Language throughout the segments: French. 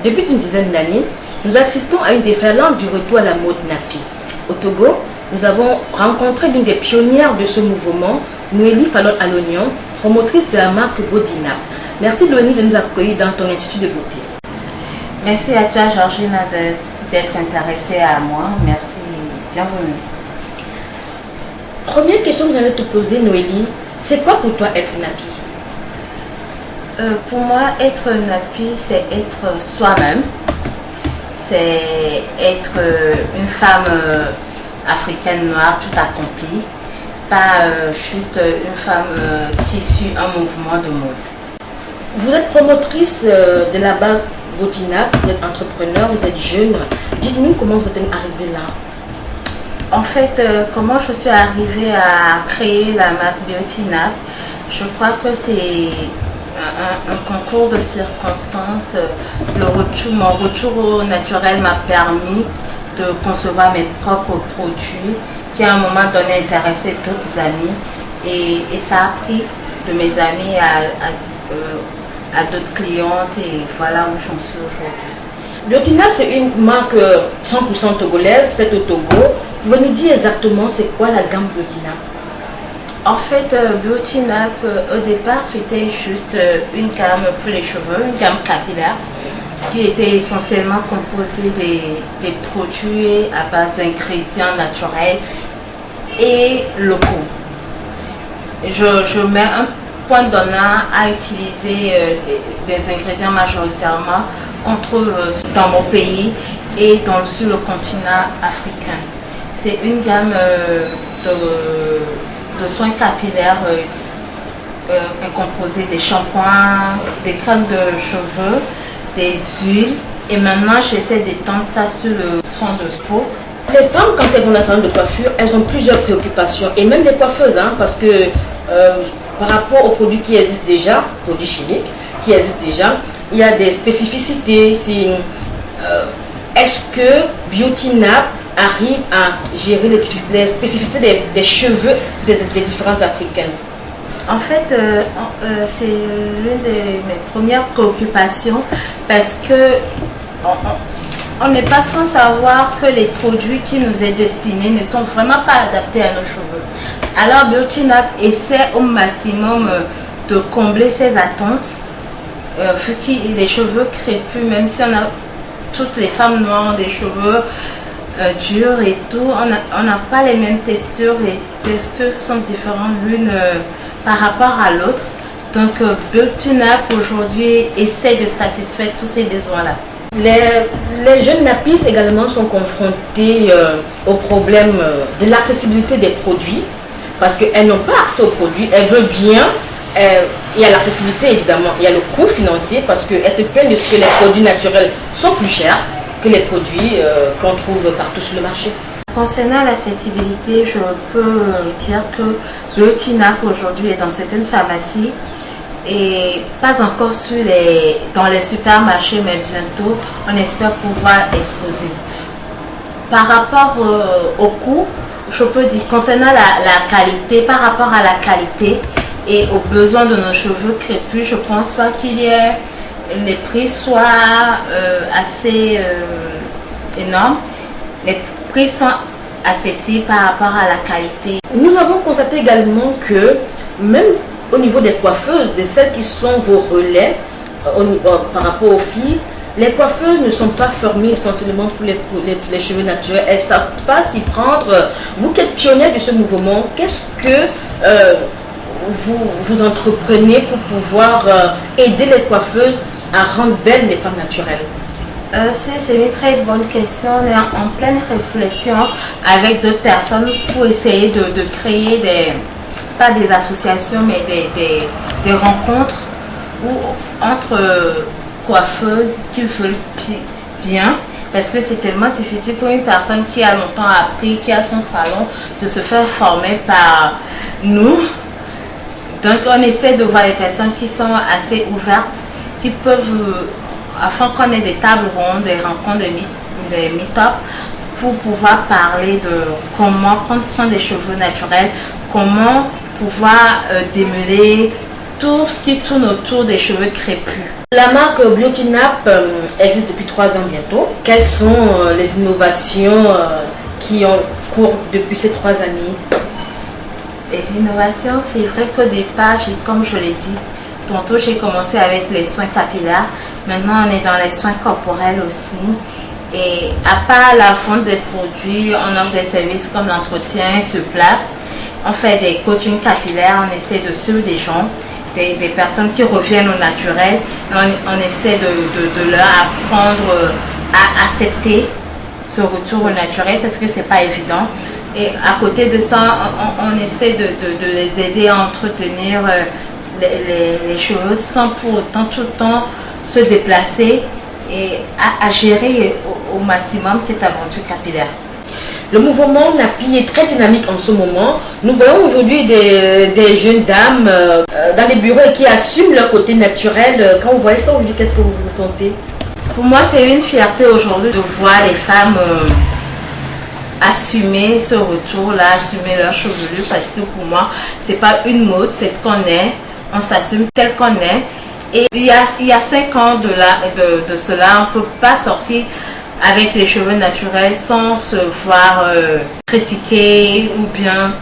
Depuis une dizaine d'années, nous assistons à une déferlante du retour à la mode nappy. Au Togo, nous avons rencontré l'une des pionnières de ce mouvement, Noélie Falon Alognon, promotrice de la marque Bodinap. Merci Noélie de nous accueillir dans ton institut de beauté. Merci à toi Georgina d'être intéressée à moi. Merci, bienvenue. Première question que vous allez te poser Noélie, c'est quoi pour toi être nappy? Pour moi, être nappy, c'est être soi-même. C'est être une femme africaine noire tout accomplie, pas juste une femme qui suit un mouvement de mode. Vous êtes promotrice de la marque Bodinap, vous êtes entrepreneur, vous êtes jeune. Dites-nous comment vous êtes arrivée là. En fait, comment je suis arrivée à créer la marque Bodinap, je crois que c'est un concours de circonstances. Mon retour au naturel m'a permis de concevoir mes propres produits qui à un moment donné intéressaient d'autres amis et ça a pris de mes amis à d'autres clientes et voilà où j'en suis aujourd'hui. Bodinap, c'est une marque 100% togolaise faite au Togo. Vous pouvez nous dire exactement c'est quoi la gamme Bodinap? En fait, Bodinap, au départ, c'était juste une gamme pour les cheveux, une gamme capillaire, qui était essentiellement composée des produits à base d'ingrédients naturels et locaux. Je mets un point d'honneur à utiliser des ingrédients majoritairement qu'on trouve dans mon pays et sur le continent africain. C'est une gamme de soins capillaires composés des shampoings, des crèmes de cheveux, des huiles. Et maintenant, j'essaie d'étendre ça sur le soin de peau. Les femmes, quand elles vont dans un salon de coiffure, elles ont plusieurs préoccupations. Et même les coiffeuses, parce que par rapport aux produits qui existent déjà, produits chimiques qui existent déjà, il y a des spécificités. Est-ce que Bodinap arrive à gérer les spécificités des cheveux des différentes africaines? En fait, c'est l'une de mes premières préoccupations parce que on n'est pas sans savoir que les produits qui nous est destinés ne sont vraiment pas adaptés à nos cheveux. Alors Bodinap essaie au maximum de combler ces attentes vu que les cheveux crépus, même si toutes les femmes noires ont des cheveux durs et tout, on n'a pas les mêmes textures, les textures sont différentes l'une par rapport à l'autre. Donc Bodinap aujourd'hui essaie de satisfaire tous ces besoins-là. Les jeunes nappis également sont confrontés au problème de l'accessibilité des produits parce qu'elles n'ont pas accès aux produits, elles veulent bien. Il y a l'accessibilité évidemment, il y a le coût financier parce qu'elles se plaignent de ce que les produits naturels sont plus chers que les produits qu'on trouve partout sur le marché. Concernant l'accessibilité, je peux dire que Bodinap aujourd'hui est dans certaines pharmacies et pas encore dans les supermarchés, mais bientôt on espère pouvoir exposer. Par rapport au coût, je peux dire concernant la qualité, par rapport à la qualité et aux besoins de nos cheveux crépus, je pense pas les prix soient assez énormes. Les prix sont accessibles par rapport à la qualité. Nous avons constaté également que même au niveau des coiffeuses, de celles qui sont vos relais par rapport aux filles, les coiffeuses ne sont pas formées essentiellement pour les cheveux naturels. Elles ne savent pas s'y prendre. Vous qui êtes pionnière de ce mouvement, qu'est-ce que vous entreprenez pour pouvoir aider les coiffeuses à rendre belles les femmes naturelles? C'est une très bonne question. On est en pleine réflexion avec d'autres personnes pour essayer de créer pas des associations, mais des rencontres entre coiffeuses qui veulent bien, parce que c'est tellement difficile pour une personne qui a longtemps appris, qui a son salon, de se faire former par nous. Donc on essaie de voir les personnes qui sont assez ouvertes, qui peuvent, afin qu'on ait des tables rondes, des rencontres, des meet-up, pour pouvoir parler de comment prendre soin des cheveux naturels, comment pouvoir démêler tout ce qui tourne autour des cheveux crépus. La marque Biotinap existe depuis 3 ans bientôt. Quelles sont les innovations qui ont cours depuis ces 3 années? Les innovations, c'est vrai qu'au départ, comme je l'ai dit, tantôt j'ai commencé avec les soins capillaires. Maintenant, on est dans les soins corporels aussi. Et à part la vente des produits, on offre des services comme l'entretien sur place. On fait des coachings capillaires, on essaie de suivre des gens, des personnes qui reviennent au naturel. On essaie de leur apprendre à accepter ce retour au naturel parce que c'est pas évident. Et à côté de ça, on essaie de les aider à entretenir les cheveux sans pour autant tout le temps se déplacer et à gérer au maximum cette aventure capillaire. Le mouvement Napi est très dynamique en ce moment. Nous voyons aujourd'hui des jeunes dames dans les bureaux et qui assument leur côté naturel. Quand vous voyez ça aujourd'hui, qu'est-ce que vous ressentez? Pour moi, c'est une fierté aujourd'hui de voir les femmes assumer ce retour-là, assumer leur chevelure, parce que pour moi, c'est pas une mode, c'est ce qu'on est. On s'assume tel qu'on est. Et il y a 5 ans de cela, on ne peut pas sortir avec les cheveux naturels sans se voir critiquer ou bien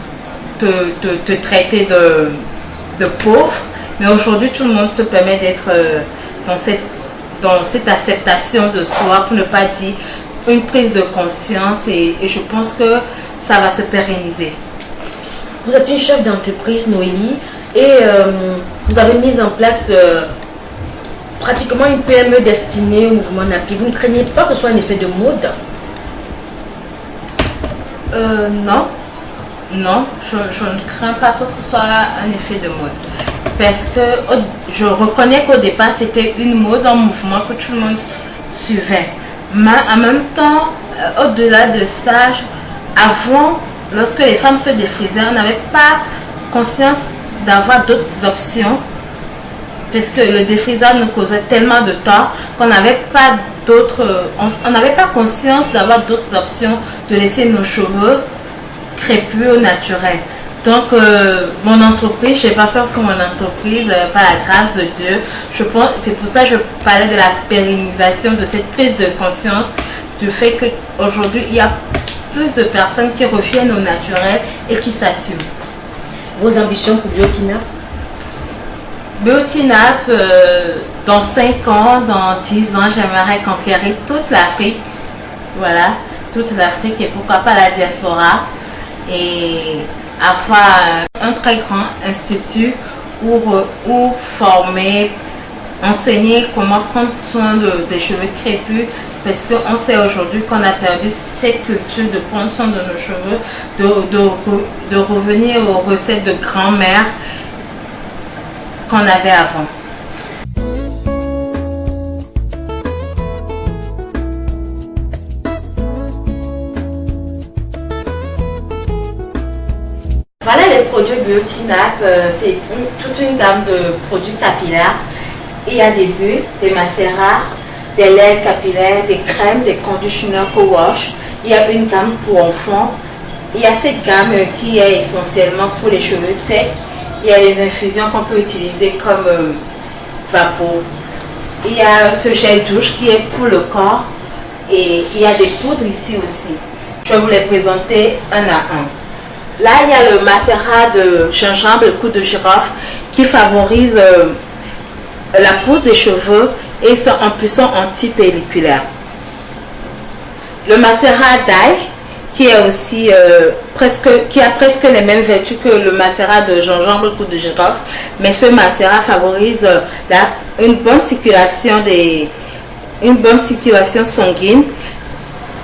te traiter de pauvre. Mais aujourd'hui, tout le monde se permet d'être dans cette acceptation de soi, pour ne pas dire une prise de conscience, et je pense que ça va se pérenniser. Vous êtes une chef d'entreprise, Noélie, et vous avez mis en place pratiquement une PME destinée au mouvement Napi. Vous ne craignez pas que ce soit un effet de mode? Non, je ne crains pas que ce soit un effet de mode. Parce que je reconnais qu'au départ, c'était une mode, un mouvement que tout le monde suivait. Mais en même temps, au-delà de ça, avant, lorsque les femmes se défrisaient, on n'avait pas conscience d'avoir d'autres options. Parce que le défrisage nous causait tellement de temps qu'on n'avait pas on n'avait pas conscience d'avoir d'autres options, de laisser nos cheveux crépus au naturel. Donc, mon entreprise, je n'ai pas peur pour mon entreprise, par la grâce de Dieu. C'est pour ça que je parlais de la pérennisation, de cette prise de conscience, du fait qu'aujourd'hui, il y a plus de personnes qui reviennent au naturel et qui s'assument. Vos ambitions pour Biotinap? Biotinap, dans 5 ans, dans 10 ans, j'aimerais conquérir toute l'Afrique. Voilà, toute l'Afrique et pourquoi pas la diaspora. Et avoir un très grand institut où former, enseigner comment prendre soin des cheveux crépus, parce qu'on sait aujourd'hui qu'on a perdu cette culture de prendre soin de nos cheveux, de revenir aux recettes de grand-mère qu'on avait avant. Voilà les produits Biotinap, c'est toute une gamme de produits capillaires. Il y a des huiles, des macérats, des laits capillaires, des crèmes, des conditionneurs co-wash. Il y a une gamme pour enfants. Il y a cette gamme qui est essentiellement pour les cheveux secs. Il y a les infusions qu'on peut utiliser comme vapeau. Il y a ce gel douche qui est pour le corps. Et il y a des poudres ici aussi. Je vais vous les présenter un à un. Là, il y a le macérat de gingembre et cou de girofle qui favorise la pousse des cheveux et c'est en puissant anti-pelliculaire. Le macérat d'ail qui est aussi qui a presque les mêmes vertus que le macérat de gingembre et cou de girofle, mais ce macérat favorise une bonne circulation sanguine,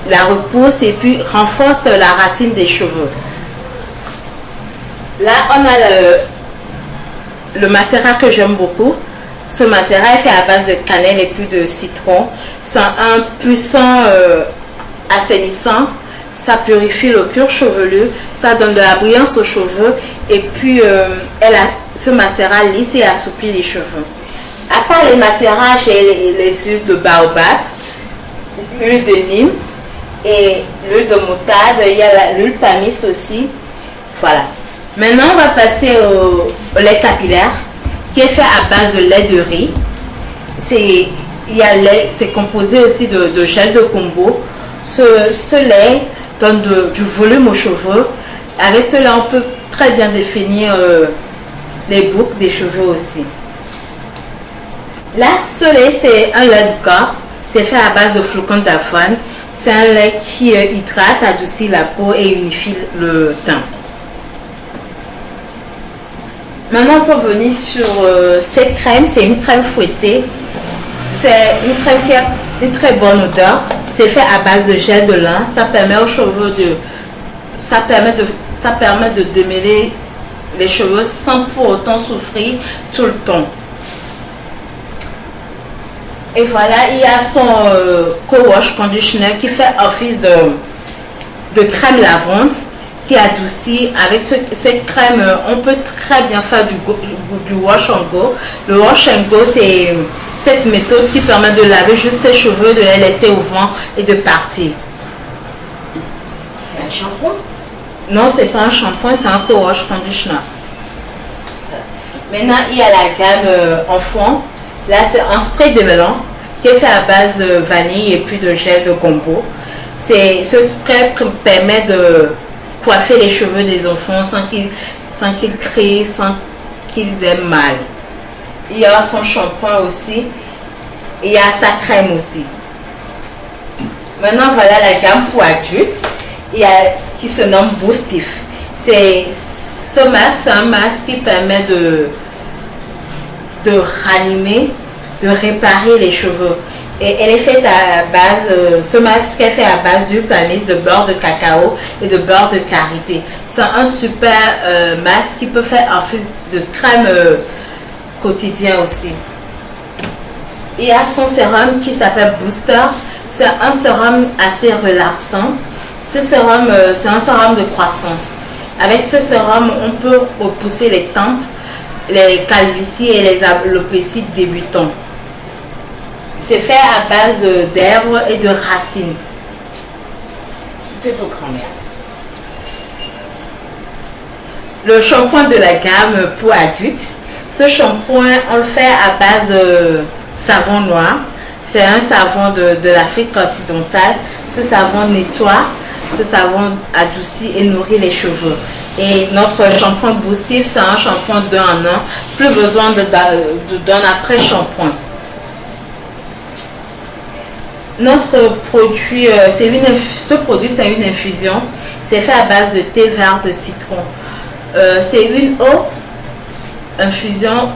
la repousse et puis renforce la racine des cheveux. Là, on a le macérat que j'aime beaucoup. Ce macérat est fait à base de cannelle et puis de citron. C'est un puissant assainissant. Ça purifie le cuir chevelu. Ça donne de la brillance aux cheveux. Et puis, ce macérat lisse et assouplit les cheveux. À part les macérats, j'ai les huiles de baobab, l'huile de Nîmes et l'huile de moutarde. Il y a l'huile tamis aussi. Voilà. Maintenant, on va passer au lait capillaire. qui est fait à base de lait de riz. C'est composé aussi de gel de combo. Ce lait donne du volume aux cheveux. Avec cela, on peut très bien définir les boucles des cheveux aussi. Là, ce lait, c'est un lait de corps. C'est fait à base de flocons d'avoine. C'est un lait qui hydrate, adoucit la peau et unifie le teint. Maintenant, on peut venir sur cette crème. C'est une crème fouettée. C'est une crème qui a une très bonne odeur. C'est fait à base de gel de lin. Ça permet aux cheveux ça permet de démêler les cheveux sans pour autant souffrir tout le temps. Et voilà, il y a son co-wash conditioner qui fait office de crème lavande qui adoucit. Avec cette crème, on peut très bien faire du wash and go. Le wash and go, c'est cette méthode qui permet de laver juste les cheveux, de les laisser au vent et de partir. C'est un shampoing? Non, c'est pas un shampoing, c'est un co-wash conditioner. Maintenant, il y a la gamme en fond. Là, c'est un spray démêlant qui est fait à base de vanille et puis de gel de combo. Ce spray permet de coiffer les cheveux des enfants sans qu'ils crient, sans qu'ils aient mal. Il y a son shampoing aussi. Et il y a sa crème aussi. Maintenant, voilà la gamme pour adultes. Qui se nomme Boostif. Ce masque, c'est un masque qui permet de ranimer, de réparer les cheveux. Et elle est faite à base, ce masque est fait à base d'huile palmiste, de beurre de cacao et de beurre de karité. C'est un super masque qui peut faire office de crème quotidien aussi. Il y a son sérum qui s'appelle Booster. C'est un sérum assez relaxant. Ce sérum, c'est un sérum de croissance. Avec ce sérum, on peut repousser les tempes, les calvities et les alopécies débutants. C'est fait à base d'herbes et de racines. C'est pour grand-mère. Le shampoing de la gamme pour adultes. Ce shampoing, on le fait à base de savon noir. C'est un savon de l'Afrique occidentale. Ce savon nettoie. Ce savon adoucit et nourrit les cheveux. Et notre shampoing Boostif, c'est un shampoing d'un en un. Plus besoin d'un après-shampoing. Notre produit, ce produit, c'est une infusion. C'est fait à base de thé vert de citron. C'est une infusion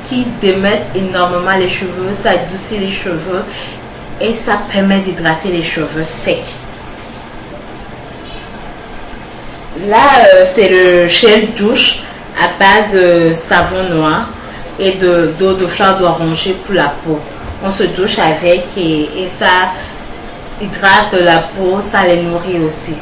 qui démêle énormément les cheveux. Ça adoucit les cheveux et ça permet d'hydrater les cheveux secs. Là, c'est le gel douche à base de savon noir et d'eau de fleur d'oranger pour la peau. On se douche avec et ça hydrate la peau, ça les nourrit aussi.